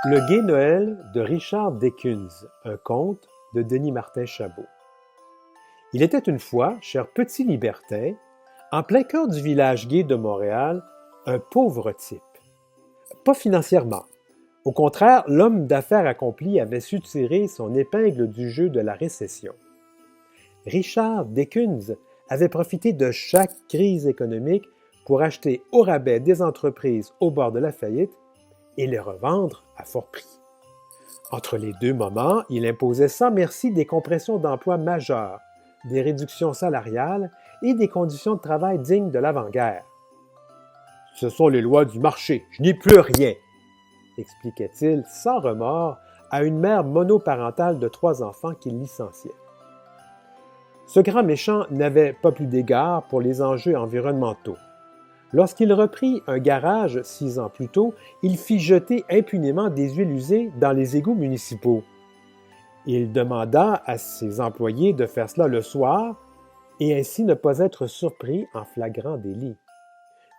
Le Gai Noël de Richard Dawkins, un conte de Denis Martin Chabot. Il était une fois, cher petit libertin, en plein cœur du village gai de Montréal, un pauvre type. Pas financièrement. Au contraire, l'homme d'affaires accompli avait su tirer son épingle du jeu de la récession. Richard Dawkins avait profité de chaque crise économique pour acheter au rabais des entreprises au bord de la faillite et les revendre à fort prix. Entre les deux moments, il imposait sans merci des compressions d'emplois majeures, des réductions salariales et des conditions de travail dignes de l'avant-guerre. « Ce sont les lois du marché, je n'y peux rien », expliquait-il sans remords à une mère monoparentale de 3 enfants qu'il licenciait. Ce grand méchant n'avait pas plus d'égard pour les enjeux environnementaux. Lorsqu'il reprit un garage 6 ans plus tôt, il fit jeter impunément des huiles usées dans les égouts municipaux. Il demanda à ses employés de faire cela le soir et ainsi ne pas être surpris en flagrant délit.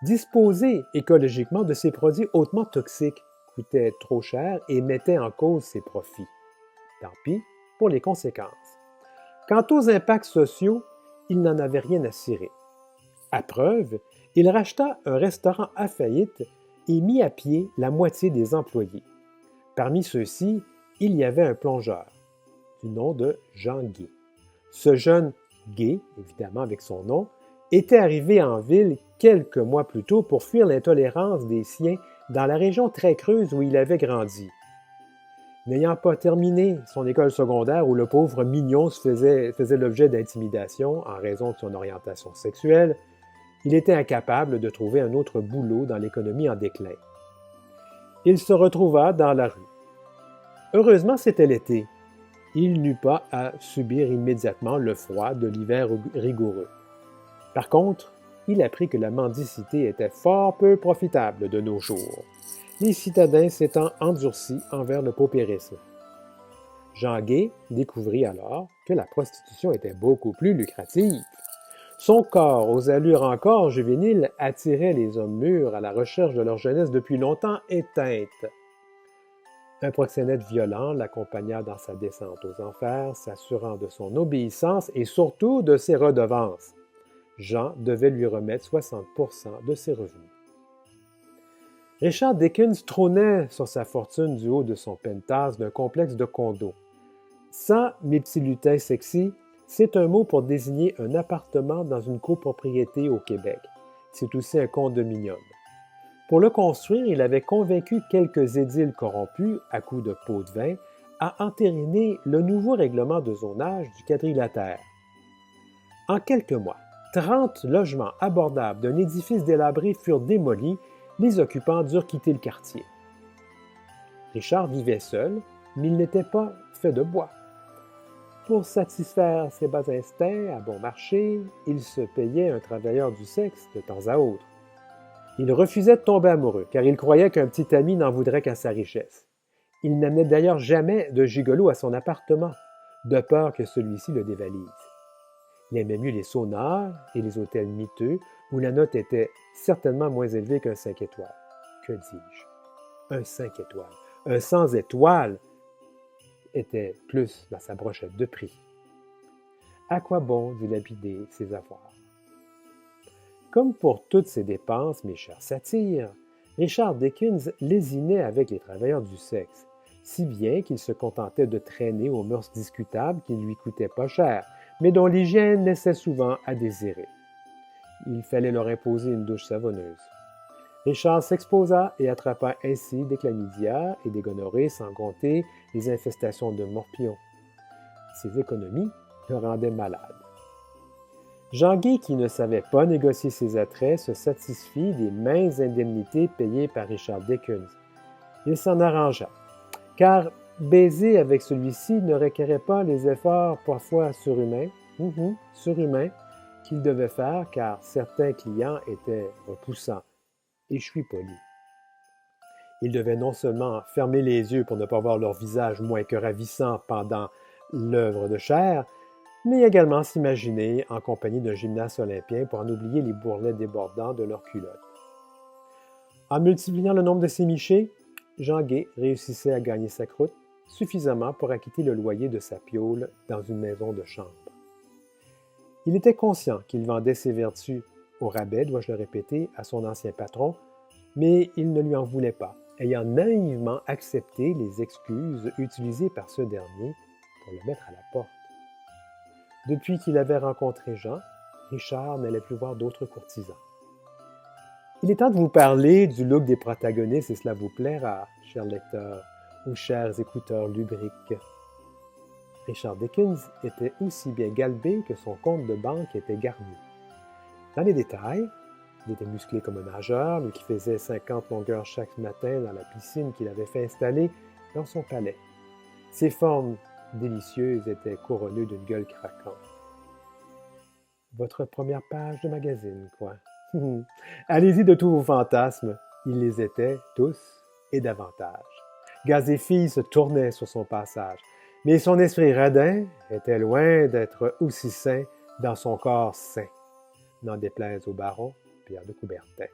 Disposer écologiquement de ces produits hautement toxiques coûtait trop cher et mettait en cause ses profits. Tant pis pour les conséquences. Quant aux impacts sociaux, il n'en avait rien à cirer. À preuve, il racheta un restaurant à faillite et mit à pied la moitié des employés. Parmi ceux-ci, il y avait un plongeur, du nom de Jean Gai. Ce jeune Gai, évidemment avec son nom, était arrivé en ville quelques mois plus tôt pour fuir l'intolérance des siens dans la région très creuse où il avait grandi. N'ayant pas terminé son école secondaire où le pauvre mignon faisait l'objet d'intimidation en raison de son orientation sexuelle, il était incapable de trouver un autre boulot dans l'économie en déclin. Il se retrouva dans la rue. Heureusement, c'était l'été. Il n'eut pas à subir immédiatement le froid de l'hiver rigoureux. Par contre, il apprit que la mendicité était fort peu profitable de nos jours, les citadins s'étant endurcis envers le paupérisme. Jean Gai découvrit alors que la prostitution était beaucoup plus lucrative. Son corps, aux allures encore juvéniles, attirait les hommes mûrs à la recherche de leur jeunesse depuis longtemps éteinte. Un proxénète violent l'accompagna dans sa descente aux enfers, s'assurant de son obéissance et surtout de ses redevances. Jean devait lui remettre 60% de ses revenus. Richard Dawkins trônait sur sa fortune du haut de son penthouse d'un complexe de condos. Ça, mes petits lutins sexy, c'est un mot pour désigner un appartement dans une copropriété au Québec. C'est aussi un condominium. Pour le construire, il avait convaincu quelques édiles corrompus, à coups de pots de vin, à entériner le nouveau règlement de zonage du quadrilatère. En quelques mois, 30 logements abordables d'un édifice délabré furent démolis, les occupants durent quitter le quartier. Richard vivait seul, mais il n'était pas fait de bois. Pour satisfaire ses bas instincts à bon marché, il se payait un travailleur du sexe de temps à autre. Il refusait de tomber amoureux, car il croyait qu'un petit ami n'en voudrait qu'à sa richesse. Il n'amenait d'ailleurs jamais de gigolo à son appartement, de peur que celui-ci le dévalise. Il aimait mieux les saunas et les hôtels miteux, où la note était certainement moins élevée qu'un 5 étoiles. Que dis-je? Un 5 étoiles. Un 100 étoiles était plus dans sa brochette de prix. À quoi bon dilapider ses avoirs? Comme pour toutes ses dépenses, mes chers satyres, Richard Dawkins lésinait avec les travailleurs du sexe, si bien qu'il se contentait de traîner aux mœurs discutables qui ne lui coûtaient pas cher, mais dont l'hygiène laissait souvent à désirer. Il fallait leur imposer une douche savonneuse. Richard s'exposa et attrapa ainsi des chlamydia et des gonorrhées sans compter les infestations de morpions. Ses économies le rendaient malade. Jean Gai, qui ne savait pas négocier ses attraits, se satisfit des minces indemnités payées par Richard Dawkins. Il s'en arrangea, car baiser avec celui-ci ne requérait pas les efforts parfois surhumains, qu'il devait faire car certains clients étaient repoussants. Et je suis poli. Il devait non seulement fermer les yeux pour ne pas voir leur visage moins que ravissant pendant l'œuvre de chair, mais également s'imaginer en compagnie d'un gymnaste olympien pour en oublier les bourrelets débordants de leurs culottes. En multipliant le nombre de ses michés, Jean Gué réussissait à gagner sa croûte suffisamment pour acquitter le loyer de sa piaule dans une maison de chambre. Il était conscient qu'il vendait ses vertus au rabais, dois-je le répéter, à son ancien patron, mais il ne lui en voulait pas, ayant naïvement accepté les excuses utilisées par ce dernier pour le mettre à la porte. Depuis qu'il avait rencontré Jean, Richard n'allait plus voir d'autres courtisans. Il est temps de vous parler du look des protagonistes et cela vous plaira, chers lecteurs ou chers écouteurs lubriques. Richard Dickens était aussi bien galbé que son compte de banque était garni. Dans les détails, il était musclé comme un nageur, lui qui faisait 50 longueurs chaque matin dans la piscine qu'il avait fait installer dans son palais. Ses formes délicieuses étaient couronnées d'une gueule craquante. Votre première page de magazine, quoi. Allez-y de tous vos fantasmes. Ils les étaient tous et davantage. Gaz et filles se tournaient sur son passage, mais son esprit radin était loin d'être aussi sain dans son corps sain, n'en déplaise au baron Pierre de Coubertin.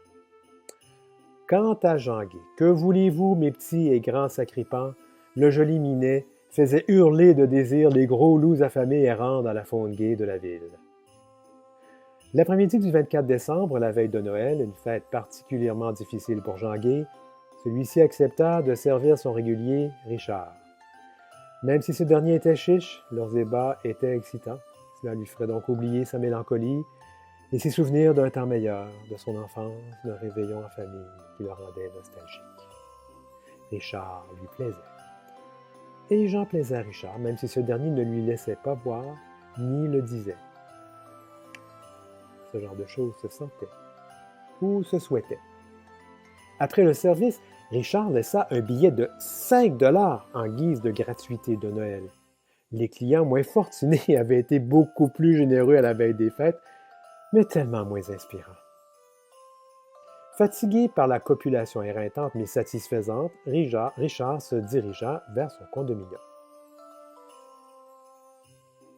Quant à Jean Gué, que voulez-vous, mes petits et grands sacripants, le joli Minet faisait hurler de désir les gros loups affamés errant dans la faune gaie de la ville. L'après-midi du 24 décembre, la veille de Noël, une fête particulièrement difficile pour Jean Gué, celui-ci accepta de servir son régulier, Richard. Même si ce dernier était chiche, leurs ébats étaient excitants. Cela lui ferait donc oublier sa mélancolie et ses souvenirs d'un temps meilleur, de son enfance, d'un réveillon en famille qui le rendait nostalgique. Richard lui plaisait. Et Jean plaisait à Richard, même si ce dernier ne lui laissait pas voir ni le disait. Ce genre de choses se sentait ou se souhaitait. Après le service, Richard laissa un billet de 5 $ en guise de gratuité de Noël. Les clients moins fortunés avaient été beaucoup plus généreux à la veille des fêtes, mais tellement moins inspirants. Fatigué par la copulation éreintante mais satisfaisante, Richard se dirigea vers son condominium.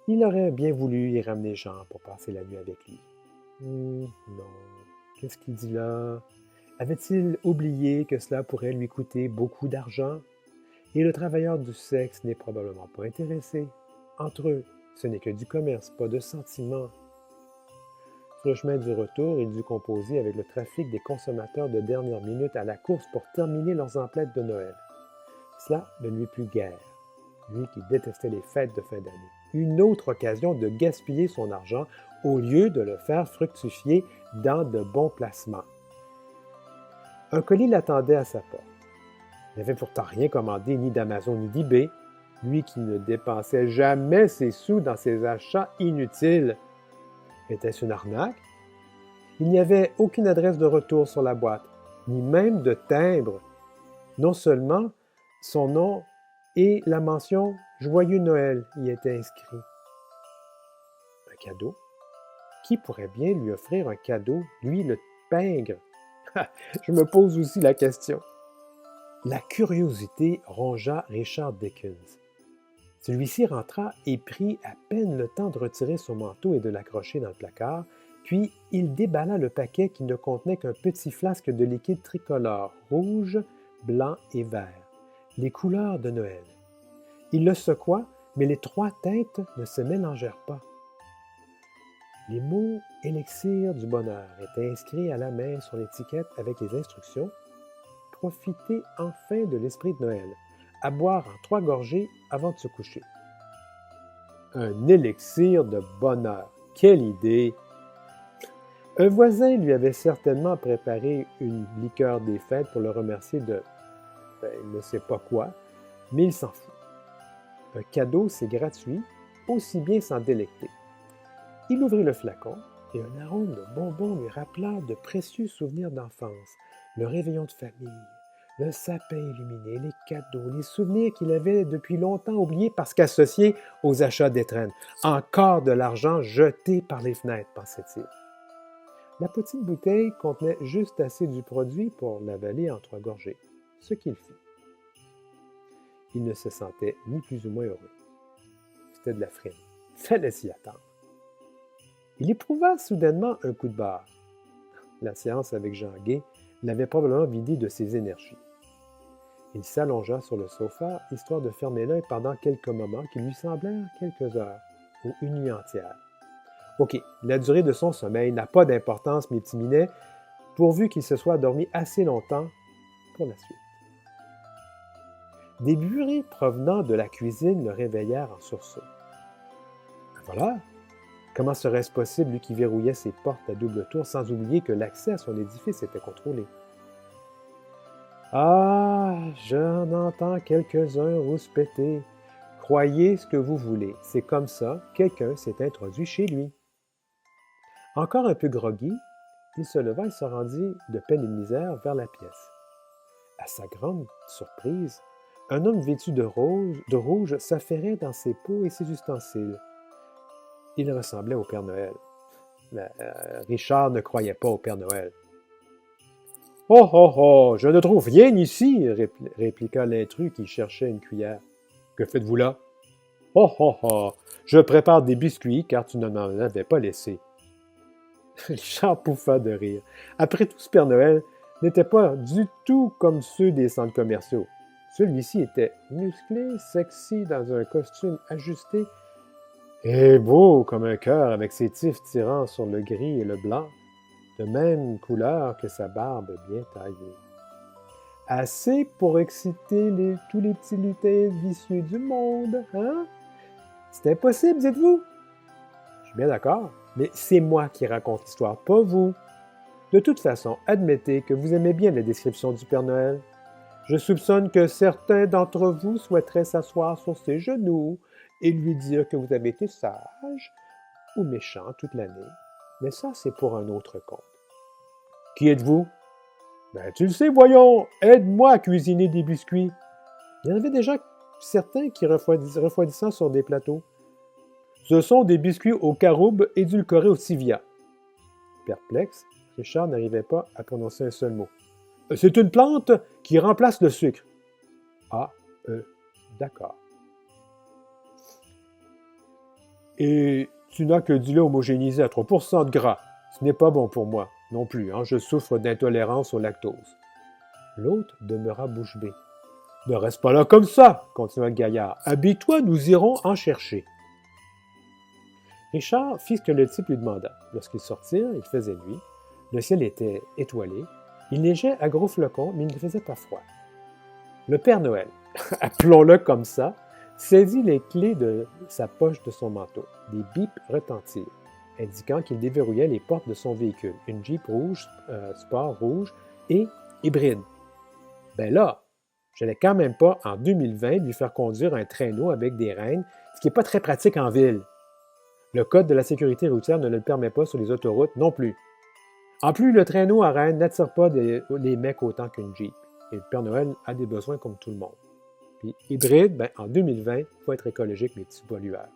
Il aurait bien voulu y ramener Jean pour passer la nuit avec lui. Non, qu'est-ce qu'il dit là? Avait-il oublié que cela pourrait lui coûter beaucoup d'argent? Et le travailleur du sexe n'est probablement pas intéressé. Entre eux, ce n'est que du commerce, pas de sentiments. Sur le chemin du retour, il dut composer avec le trafic des consommateurs de dernière minute à la course pour terminer leurs emplettes de Noël. Cela ne lui plut guère, lui qui détestait les fêtes de fin d'année. Une autre occasion de gaspiller son argent au lieu de le faire fructifier dans de bons placements. Un colis l'attendait à sa porte. Il n'avait pourtant rien commandé ni d'Amazon ni d'eBay, lui qui ne dépensait jamais ses sous dans ses achats inutiles. Était-ce une arnaque? Il n'y avait aucune adresse de retour sur la boîte, ni même de timbre. Non seulement son nom et la mention « Joyeux Noël » y étaient inscrits. Un cadeau? Qui pourrait bien lui offrir un cadeau, lui le pingre? Je me pose aussi la question. La curiosité rongea Richard Dickens. Celui-ci rentra et prit à peine le temps de retirer son manteau et de l'accrocher dans le placard, puis il déballa le paquet qui ne contenait qu'un petit flasque de liquide tricolore, rouge, blanc et vert, les couleurs de Noël. Il le secoua, mais les trois teintes ne se mélangèrent pas. Les mots « élixir du bonheur » étaient inscrits à la main sur l'étiquette avec les instructions « Profitez enfin de l'esprit de Noël, à boire en 3 gorgées avant de se coucher. » Un élixir de bonheur, quelle idée! Un voisin lui avait certainement préparé une liqueur des fêtes pour le remercier de, il ne sait pas quoi, mais il s'en fout. Un cadeau, c'est gratuit, aussi bien s'en délecter. Il ouvrit le flacon et un arôme de bonbons lui rappela de précieux souvenirs d'enfance, le réveillon de famille, le sapin illuminé, les cadeaux, les souvenirs qu'il avait depuis longtemps oubliés parce qu'associés aux achats d'étrennes. Encore de l'argent jeté par les fenêtres, pensait-il. La petite bouteille contenait juste assez du produit pour l'avaler en 3 gorgées, ce qu'il fit. Il ne se sentait ni plus ou moins heureux. C'était de la frime. Fallait s'y attendre. Il éprouva soudainement un coup de barre. La séance avec Jean Gué l'avait probablement vidé de ses énergies. Il s'allongea sur le sofa, histoire de fermer l'œil pendant quelques moments qui lui semblèrent quelques heures ou une nuit entière. OK, la durée de son sommeil n'a pas d'importance, mes petits minets, pourvu qu'il se soit dormi assez longtemps pour la suite. Des bruits provenant de la cuisine le réveillèrent en sursaut. Voilà! Comment serait-ce possible, lui qui verrouillait ses portes à double tour, sans oublier que l'accès à son édifice était contrôlé? Ah, j'en entends quelques-uns rouspéter. Croyez ce que vous voulez, c'est comme ça, quelqu'un s'est introduit chez lui. Encore un peu groggy, il se leva et se rendit de peine et de misère vers la pièce. À sa grande surprise, un homme vêtu de rouge s'affairait dans ses pots et ses ustensiles. Il ressemblait au Père Noël. Mais Richard ne croyait pas au Père Noël. « Oh, oh, oh, je ne trouve rien ici, répliqua l'intrus qui cherchait une cuillère. Que faites-vous là? Oh, oh, oh, je prépare des biscuits car tu ne m'en avais pas laissé. Richard pouffa de rire. Après tout, ce Père Noël n'était pas du tout comme ceux des centres commerciaux. Celui-ci était musclé, sexy, dans un costume ajusté et beau comme un cœur avec ses tifs tirant sur le gris et le blanc, de même couleur que sa barbe bien taillée. Assez pour exciter tous les petits lutins vicieux du monde, hein? C'est impossible, dites-vous? Je suis bien d'accord, mais c'est moi qui raconte l'histoire, pas vous. De toute façon, admettez que vous aimez bien la description du Père Noël. Je soupçonne que certains d'entre vous souhaiteraient s'asseoir sur ses genoux et lui dire que vous avez été sage ou méchant toute l'année. Mais ça, c'est pour un autre conte. Qui êtes-vous? Ben, tu le sais, voyons, aide-moi à cuisiner des biscuits. Il y en avait déjà certains qui refroidissant sur des plateaux. Ce sont des biscuits au caroube édulcorés au stevia. Perplexe, Richard n'arrivait pas à prononcer un seul mot. C'est une plante qui remplace le sucre. Ah, d'accord. Et tu n'as que du lait homogénéisé à 3% de gras. Ce n'est pas bon pour moi non plus, hein, je souffre d'intolérance au lactose. L'autre demeura bouche bée. Ne reste pas là comme ça, continua le gaillard. Habille-toi, nous irons en chercher. Richard fit ce que le type lui demanda. Lorsqu'ils sortirent, il faisait nuit. Le ciel était étoilé. Il neigeait à gros flocons, mais il ne faisait pas froid. Le Père Noël, appelons-le comme ça, saisit les clés de sa poche de son manteau. Des bips retentirent, indiquant qu'il déverrouillait les portes de son véhicule, une Jeep rouge, sport rouge et hybride. Ben là, je n'allais quand même pas, en 2020, lui faire conduire un traîneau avec des rênes, ce qui n'est pas très pratique en ville. Le code de la sécurité routière ne le permet pas sur les autoroutes non plus. En plus, le traîneau à rênes n'attire pas les mecs autant qu'une Jeep. Et le Père Noël a des besoins comme tout le monde. Puis hybride, ben, en 2020, il faut être écologique, mes petits pollueurs.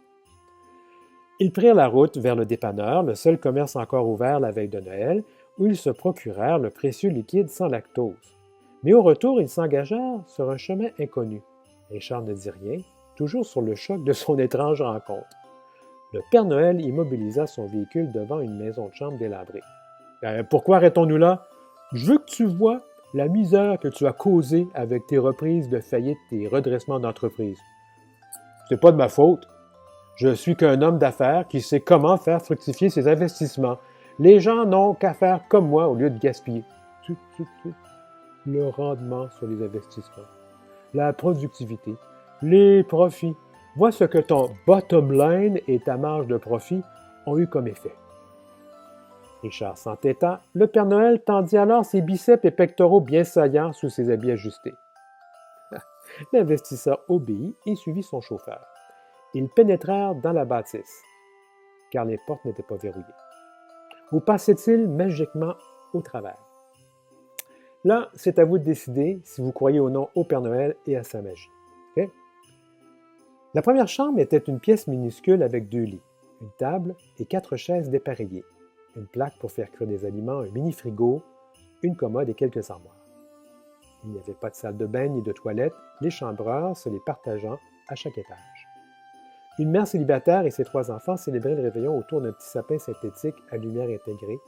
Ils prirent la route vers le dépanneur, le seul commerce encore ouvert la veille de Noël, où ils se procurèrent le précieux liquide sans lactose. Mais au retour, ils s'engagèrent sur un chemin inconnu. Richard ne dit rien, toujours sur le choc de son étrange rencontre. Le Père Noël immobilisa son véhicule devant une maison de chambre délabrée. « Pourquoi arrêtons-nous là? Je veux que tu vois la misère que tu as causée avec tes reprises de faillite et redressements d'entreprise. C'est pas de ma faute. Je suis qu'un homme d'affaires qui sait comment faire fructifier ses investissements. Les gens n'ont qu'à faire comme moi au lieu de gaspiller. Le rendement sur les investissements, la productivité, les profits. Vois ce que ton bottom line et ta marge de profit ont eu comme effet. Richard s'entêta. Le Père Noël tendit alors ses biceps et pectoraux bien saillants sous ses habits ajustés. L'investisseur obéit et suivit son chauffeur. Ils pénétrèrent dans la bâtisse, car les portes n'étaient pas verrouillées. Où passait-il magiquement au travers? Là, c'est à vous de décider si vous croyez ou non au Père Noël et à sa magie. Okay? La première chambre était une pièce minuscule avec 2 lits, une table et 4 chaises dépareillées, une plaque pour faire cuire des aliments, un mini-frigo, une commode et quelques armoires. Il n'y avait pas de salle de bain ni de toilette, les chambreurs se les partageant à chaque étage. Une mère célibataire et ses 3 enfants célébraient le réveillon autour d'un petit sapin synthétique à lumière intégrée,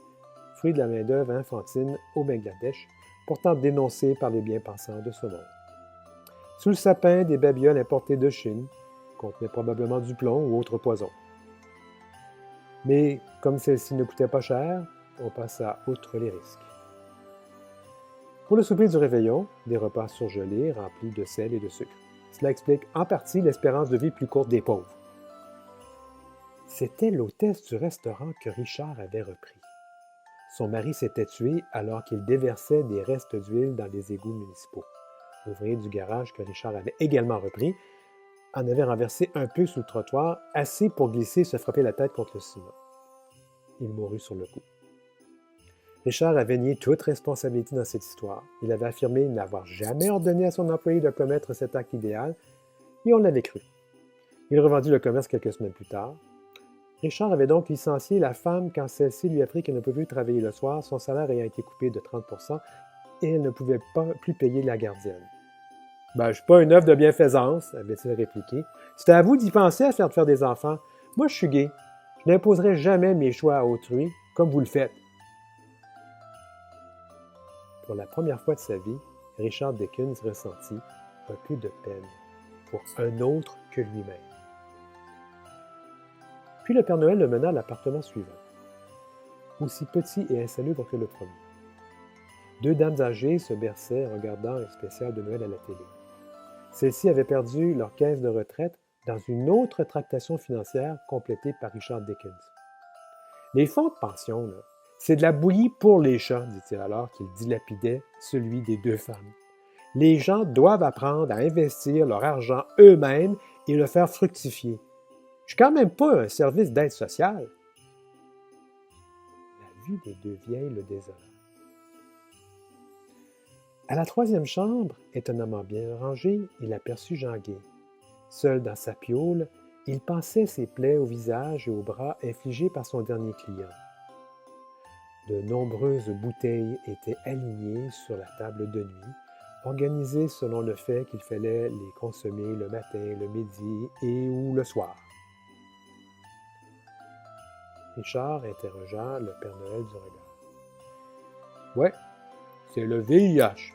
fruit de la main-d'œuvre infantile au Bangladesh, pourtant dénoncé par les bien-pensants de ce monde. Sous le sapin, des babioles importées de Chine contenaient probablement du plomb ou autre poison. Mais comme celle-ci ne coûtait pas cher, on passa outre les risques. Pour le souper du réveillon, des repas surgelés remplis de sel et de sucre. Cela explique en partie l'espérance de vie plus courte des pauvres. C'était l'hôtesse du restaurant que Richard avait repris. Son mari s'était tué alors qu'il déversait des restes d'huile dans les égouts municipaux. L'ouvrier du garage que Richard avait également repris en avait renversé un peu sous le trottoir, assez pour glisser et se frapper la tête contre le ciment. Il mourut sur le coup. Richard avait nié toute responsabilité dans cette histoire. Il avait affirmé n'avoir jamais ordonné à son employé de commettre cet acte idéal, et on l'avait cru. Il revendit le commerce quelques semaines plus tard. Richard avait donc licencié la femme quand celle-ci lui apprit qu'elle ne pouvait plus travailler le soir, son salaire ayant été coupé de 30 % et elle ne pouvait pas plus payer la gardienne. « Je ne suis pas une œuvre de bienfaisance, avait-il répliqué. C'est à vous d'y penser à faire des enfants. Moi, je suis gay. Je n'imposerai jamais mes choix à autrui, comme vous le faites. » Pour la première fois de sa vie, Richard Dickens ressentit un peu de peine pour un autre que lui-même. Puis le Père Noël le mena à l'appartement suivant, aussi petit et insalubre que le premier. Deux dames âgées se berçaient en regardant un spécial de Noël à la télé. Celles-ci avaient perdu leur caisse de retraite dans une autre tractation financière complétée par Richard Dickens. « Les fonds de pension, là, c'est de la bouillie pour les chats, dit-il alors qu'il dilapidait celui des deux femmes. Les gens doivent apprendre à investir leur argent eux-mêmes et le faire fructifier. Je suis quand même pas un service d'aide sociale. » La vue des deux vieilles le désola. À la troisième chambre, étonnamment bien rangée, il aperçut Jean Guy. Seul dans sa piaule, il pansait ses plaies au visage et aux bras infligées par son dernier client. De nombreuses bouteilles étaient alignées sur la table de nuit, organisées selon le fait qu'il fallait les consommer le matin, le midi et ou le soir. Richard interrogea le Père Noël du regard. « Ouais, c'est le VIH. »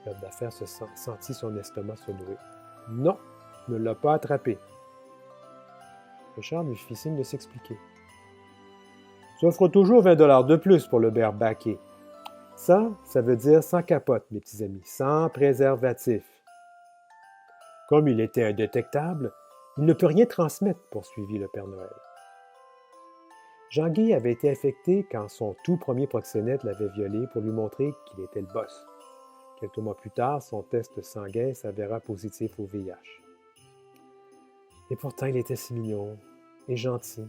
L'homme d'affaires sentit son estomac se nouer. « Non, ne l'a pas attrapé. » Richard lui fit signe de s'expliquer. « Tu offres toujours 20 $ de plus pour le beurre baquet. Ça veut dire sans capote, mes petits amis, sans préservatif. » Comme il était indétectable, il ne peut rien transmettre, poursuivit le Père Noël. Jean-Guy avait été infecté quand son tout premier proxénète l'avait violé pour lui montrer qu'il était le boss. Quelques mois plus tard, son test sanguin s'avéra positif au VIH. Et pourtant, il était si mignon et gentil,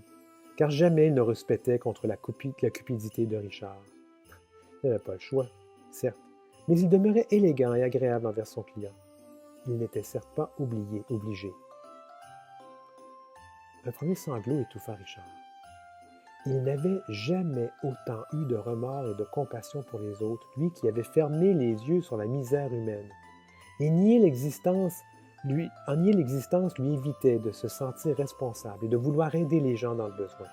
car jamais il ne respectait contre la cupidité de Richard. Il n'avait pas le choix, certes, mais il demeurait élégant et agréable envers son client. Il n'était certes pas obligé. Un premier sanglot étouffa Richard. Il n'avait jamais autant eu de remords et de compassion pour les autres, lui qui avait fermé les yeux sur la misère humaine. Et nier l'existence lui évitait de se sentir responsable et de vouloir aider les gens dans le besoin.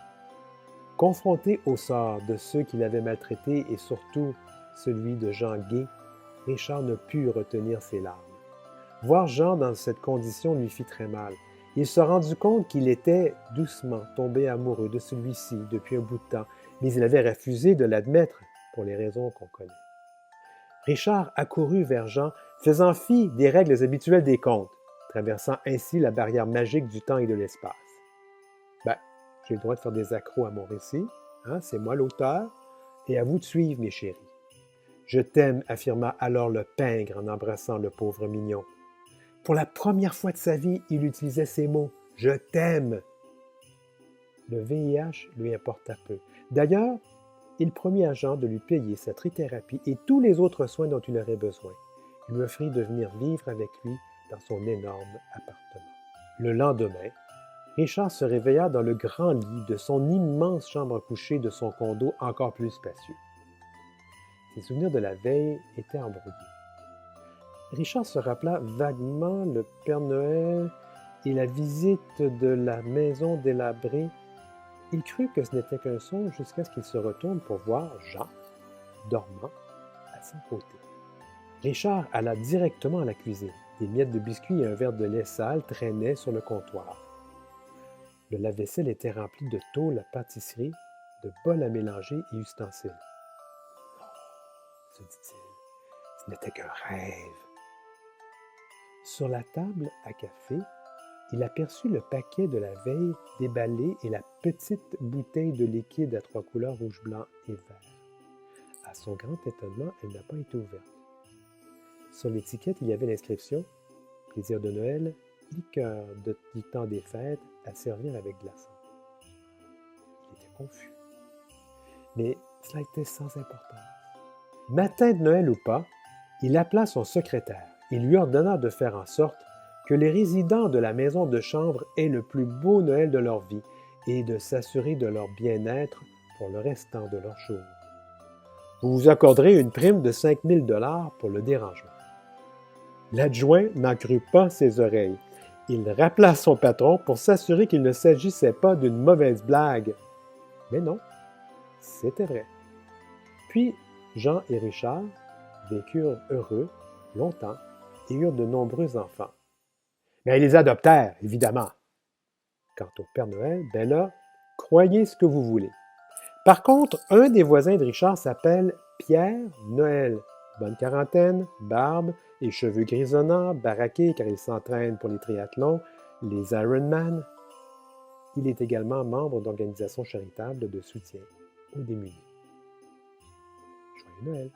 Confronté au sort de ceux qui l'avaient maltraité et surtout celui de Jean Guy, Richard ne put retenir ses larmes. Voir Jean dans cette condition lui fit très mal. Il se rendit compte qu'il était doucement tombé amoureux de celui-ci depuis un bout de temps, mais il avait refusé de l'admettre pour les raisons qu'on connaît. Richard accourut vers Jean, faisant fi des règles habituelles des contes, traversant ainsi la barrière magique du temps et de l'espace. « J'ai le droit de faire des accros à mon récit, hein, c'est moi l'auteur, et à vous de suivre, mes chéris. »« Je t'aime, » affirma alors le pingre en embrassant le pauvre mignon. Pour la première fois de sa vie, il utilisait ces mots. « Je t'aime » Le VIH lui importa peu. D'ailleurs, il promit à Jean de lui payer sa trithérapie et tous les autres soins dont il aurait besoin. Il lui offrit de venir vivre avec lui dans son énorme appartement. Le lendemain, Richard se réveilla dans le grand lit de son immense chambre à coucher de son condo encore plus spacieux. Ses souvenirs de la veille étaient embrouillés. Richard se rappela vaguement le Père Noël et la visite de la maison délabrée. Il crut que ce n'était qu'un songe jusqu'à ce qu'il se retourne pour voir Jean, dormant, à son côté. Richard alla directement à la cuisine. Des miettes de biscuits et un verre de lait sale traînaient sur le comptoir. Le lave-vaisselle était rempli de tôles à pâtisserie, de bols à mélanger et ustensiles. Se dit-il, ce n'était qu'un rêve. Sur la table à café, il aperçut le paquet de la veille déballé et la petite bouteille de liquide à 3 couleurs rouge, blanc et vert. À son grand étonnement, elle n'a pas été ouverte. Sur l'étiquette, il y avait l'inscription « Plaisir de Noël, liqueur du temps des fêtes à servir avec glaçons ». Il était confus. Mais cela était sans importance. Matin de Noël ou pas, il appela son secrétaire. Il lui ordonna de faire en sorte que les résidents de la maison de chambre aient le plus beau Noël de leur vie et de s'assurer de leur bien-être pour le restant de leur jour. Vous vous accorderez une prime de 5 000 $ pour le dérangement. L'adjoint n'en crut pas ses oreilles. Il rappela son patron pour s'assurer qu'il ne s'agissait pas d'une mauvaise blague. Mais non, c'était vrai. Puis, Jean et Richard vécurent heureux longtemps et eurent de nombreux enfants. Mais ils les adoptèrent, évidemment. Quant au Père Noël, ben là, croyez ce que vous voulez. Par contre, un des voisins de Richard s'appelle Pierre Noël. Bonne quarantaine, barbe et cheveux grisonnants, baraqués car il s'entraîne pour les triathlons, les Ironman. Il est également membre d'organisations charitables de soutien aux démunis. Joyeux Noël!